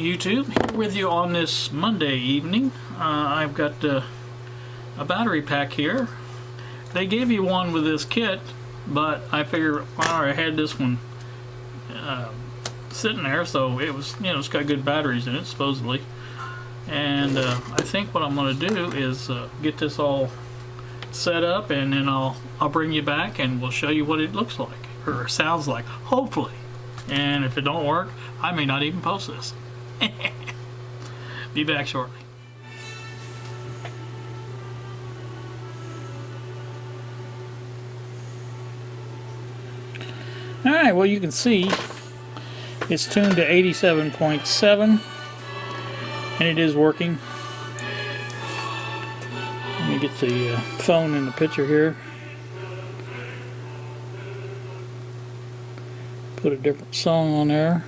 YouTube, here with you on this Monday evening. I've got a battery pack here. They gave you one with this kit, but I figured, well, I had this one sitting there, so it was, it's got good batteries in it, supposedly. And I think what I'm going to do is get this all set up, and then I'll bring you back and we'll show you what it looks like, or sounds like, hopefully. And if it don't work, I may not even post this. Be back shortly. Alright, well, you can see it's tuned to 87.7 and it is working. Let me get the phone in the picture here. Put a different song on there.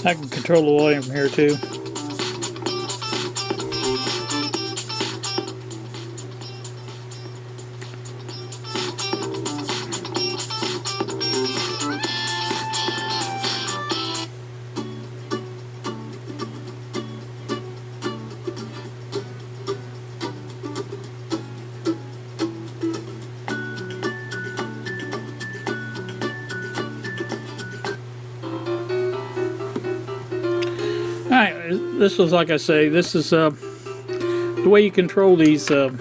I can control the volume from here too. Alright, this was, like I say, this is the way you control these. Let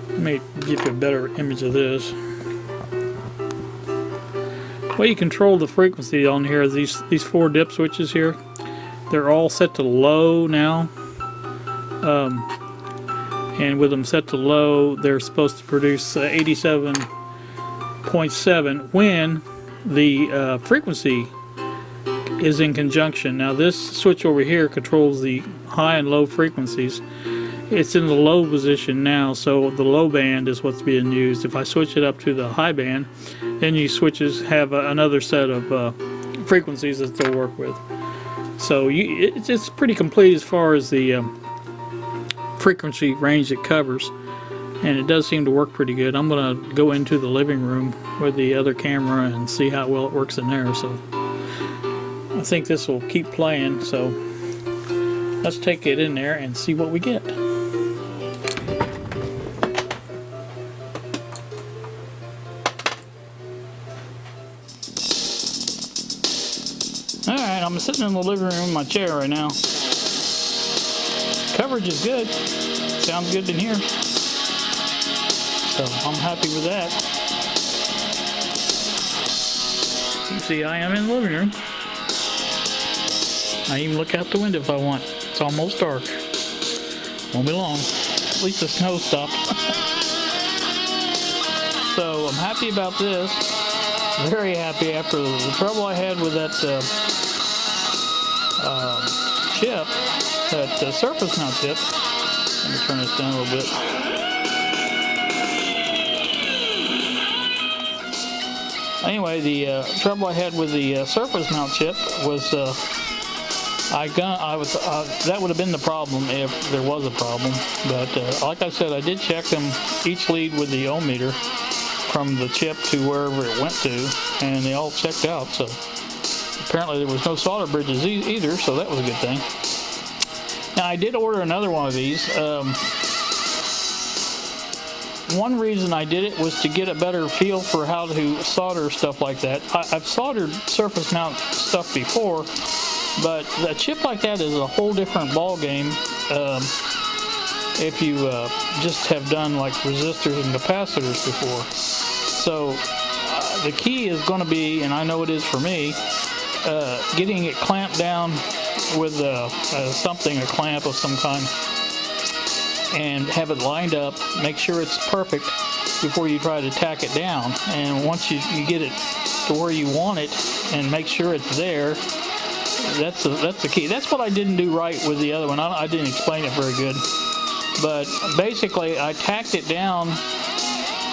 me give you a better image of this. The way you control the frequency on here is these four dip switches here. They're all set to low now. And with them set to low, they're supposed to produce 87.7 when the frequency is in conjunction. Now this switch over here controls the high and low frequencies. It's in the low position now, so the low band is what's being used. If I switch it up to the high band, then you switches have another set of frequencies that they'll work with. So it's pretty complete as far as the frequency range it covers, and it does seem to work pretty good. I'm gonna go into the living room with the other camera and see how well it works in there. So I think this will keep playing, so let's take it in there and see what we get. Alright, I'm sitting in the living room in my chair right now. Coverage is good. Sounds good in here. So I'm happy with that. You see, I am in the living room. I even look out the window if I want. It's almost dark. Won't be long. At least the snow stopped. So I'm happy about this. Very happy after the trouble I had with that chip, that surface mount chip. Let me turn this down a little bit. Anyway, the trouble I had with the surface mount chip was that would have been the problem if there was a problem. But like I said, I did check them each lead with the ohm meter from the chip to wherever it went to, and they all checked out. So apparently there was no solder bridges either, so that was a good thing. Now I did order another one of these. One reason I did it was to get a better feel for how to solder stuff like that. I've soldered surface mount stuff before, but a chip like that is a whole different ball game if you just have done like resistors and capacitors before. So the key is going to be, and I know it is for me, getting it clamped down with a clamp of some kind, and have it lined up, make sure it's perfect before you try to tack it down. And once you get it to where you want it and make sure it's there, that's the key. That's what I didn't do right with the other one. I didn't explain it very good. But basically I tacked it down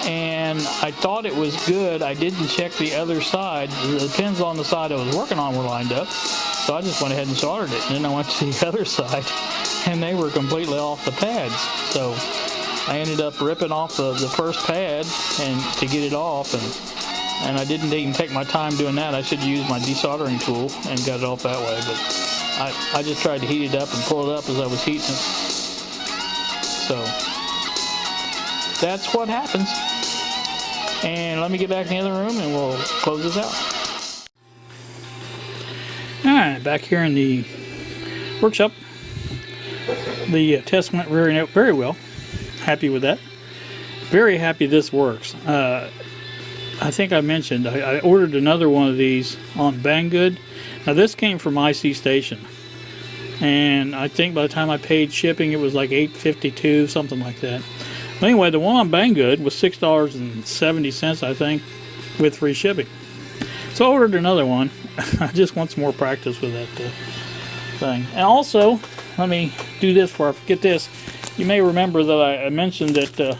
and I thought it was good. I didn't check the other side. The pins on the side I was working on were lined up, so I just went ahead and soldered it. And then I went to the other side and they were completely off the pads. So I ended up ripping off the first pad and to get it off, and I didn't even take my time doing that. I should have used my desoldering tool and got it off that way, but I just tried to heat it up and pull it up as I was heating it. So that's what happens. And let me get back in the other room and we'll close this out. Alright, back here in the workshop. The test went very well. Happy with that. Very happy this works. I think I mentioned I ordered another one of these on Banggood. Now this came from IC Station, and I think by the time I paid shipping it was like $8.52, something like that. But anyway, the one on Banggood was $6.70, I think, with free shipping. So I ordered another one. I just want some more practice with that thing. And also, let me do this before I forget this. You may remember that I mentioned that, I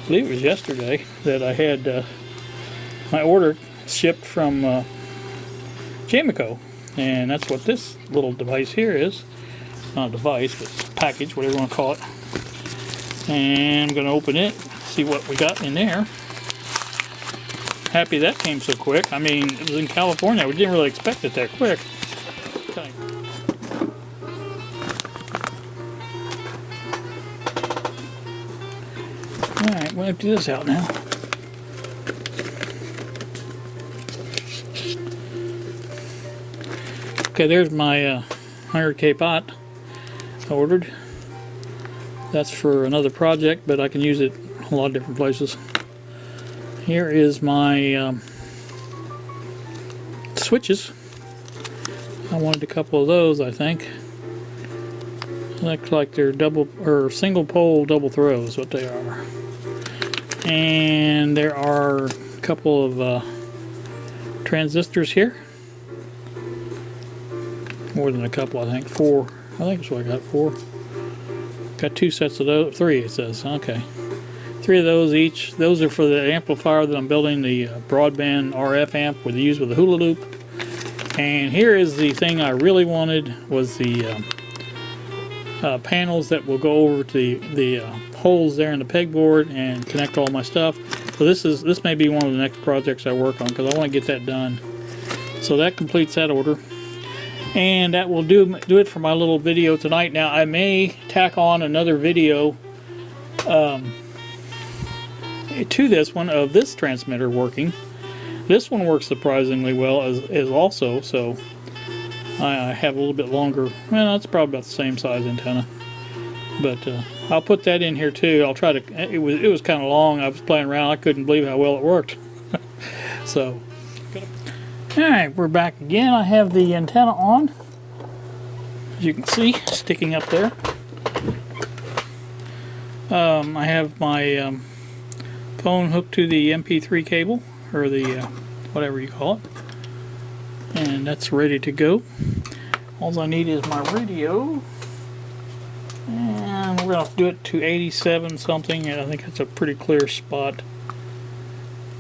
believe it was yesterday, that I had my order shipped from Jameco. And that's what this little device here is. Not a device, but package, whatever you want to call it. And I'm going to open it, see what we got in there. Happy that came so quick. I mean, it was in California. We didn't really expect it that quick. Okay. Alright, we'll empty this out now. Okay, there's my 100K pot I ordered. That's for another project, but I can use it a lot of different places. Here is my switches. I wanted a couple of those, I think. Looks like they're double or single pole double throw is what they are. And there are a couple of transistors here. More than a couple, I think. 4. I think that's what I got, 4. Got 2 sets of those. 3, it says. Okay. 3 of those each. Those are for the amplifier that I'm building, the broadband RF amp with used with the hula loop. And here is the thing I really wanted, was the panels that will go over to the holes there in the pegboard and connect all my stuff. So this may be one of the next projects I work on, because I want to get that done. So that completes that order. And that will do it for my little video tonight. Now I may tack on another video to this one of this transmitter working. This one works surprisingly well as also, so I have a little bit longer. Well, that's probably about the same size antenna, but I'll put that in here too. I'll try to. It was kind of long. I was playing around. I couldn't believe how well it worked. So, all right, we're back again. I have the antenna on, as you can see, sticking up there. I have my phone hooked to the MP3 cable, or the whatever you call it, and that's ready to go. All I need is my radio, and we're going to do it to 87 something, and I think that's a pretty clear spot.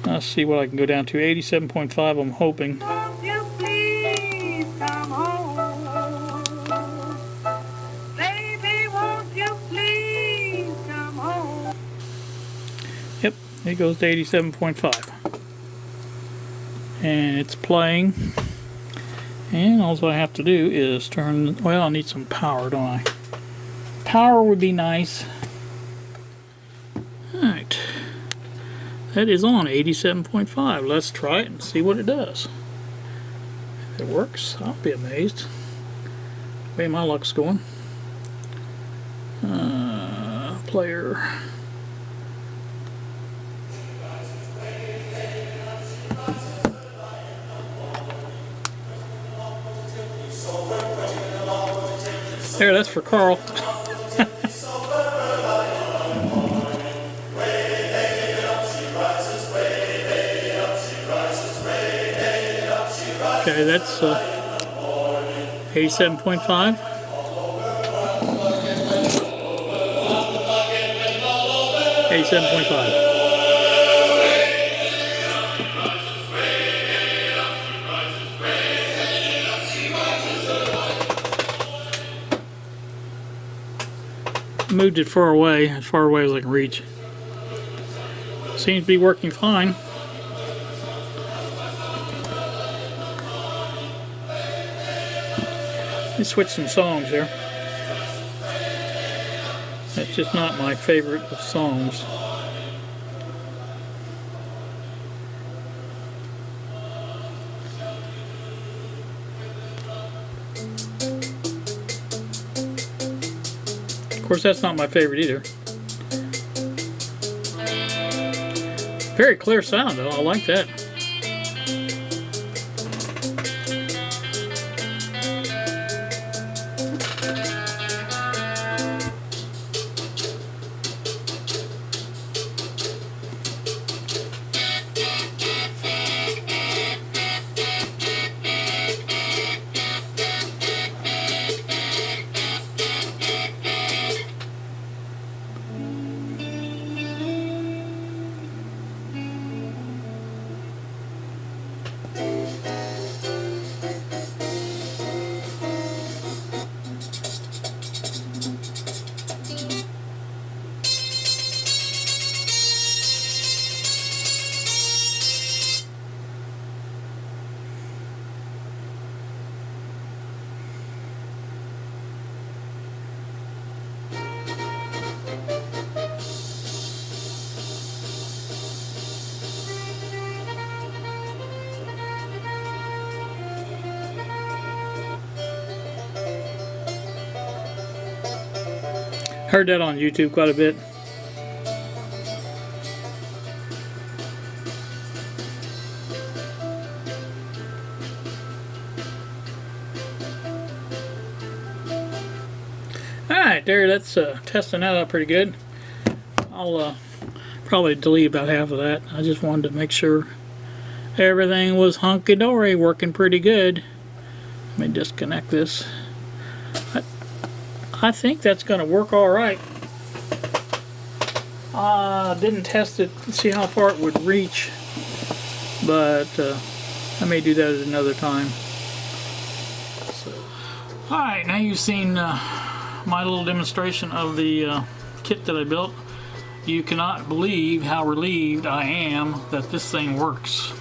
Let's see what I can go down to. 87.5, I'm hoping. Won't you please come home? Baby, won't you please come home? Yep, it goes to 87.5. And it's playing. And all I have to do is turn, well, I need some power, don't I? Power would be nice. Alright. That is on 87.5. Let's try it and see what it does. If it works, I'll be amazed. The way my luck's going. Player. There, that's for Carl. Okay, that's 87.5. 87.5. Moved it far away, as far away as I can reach. Seems to be working fine. Let's switch some songs here. That's just not my favorite of songs. Of course, that's not my favorite either. Very clear sound though, I like that. Heard that on YouTube quite a bit. Alright, there, that's testing that out pretty good. I'll probably delete about half of that. I just wanted to make sure everything was hunky-dory, working pretty good. Let me disconnect this. I think that's going to work all right. Didn't test it to see how far it would reach, but I may do that at another time. So, all right, now you've seen my little demonstration of the kit that I built. You cannot believe how relieved I am that this thing works.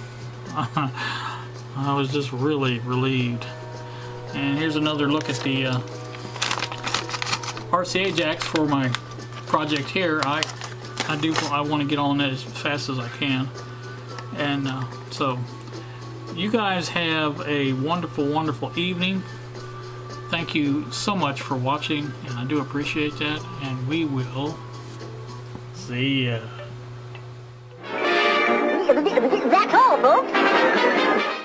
I was just really relieved. And here's another look at the RCA jacks for my project here. I want to get on that as fast as I can, and so you guys have a wonderful evening. Thank you so much for watching, and I do appreciate that, and we will see ya. That's all, folks.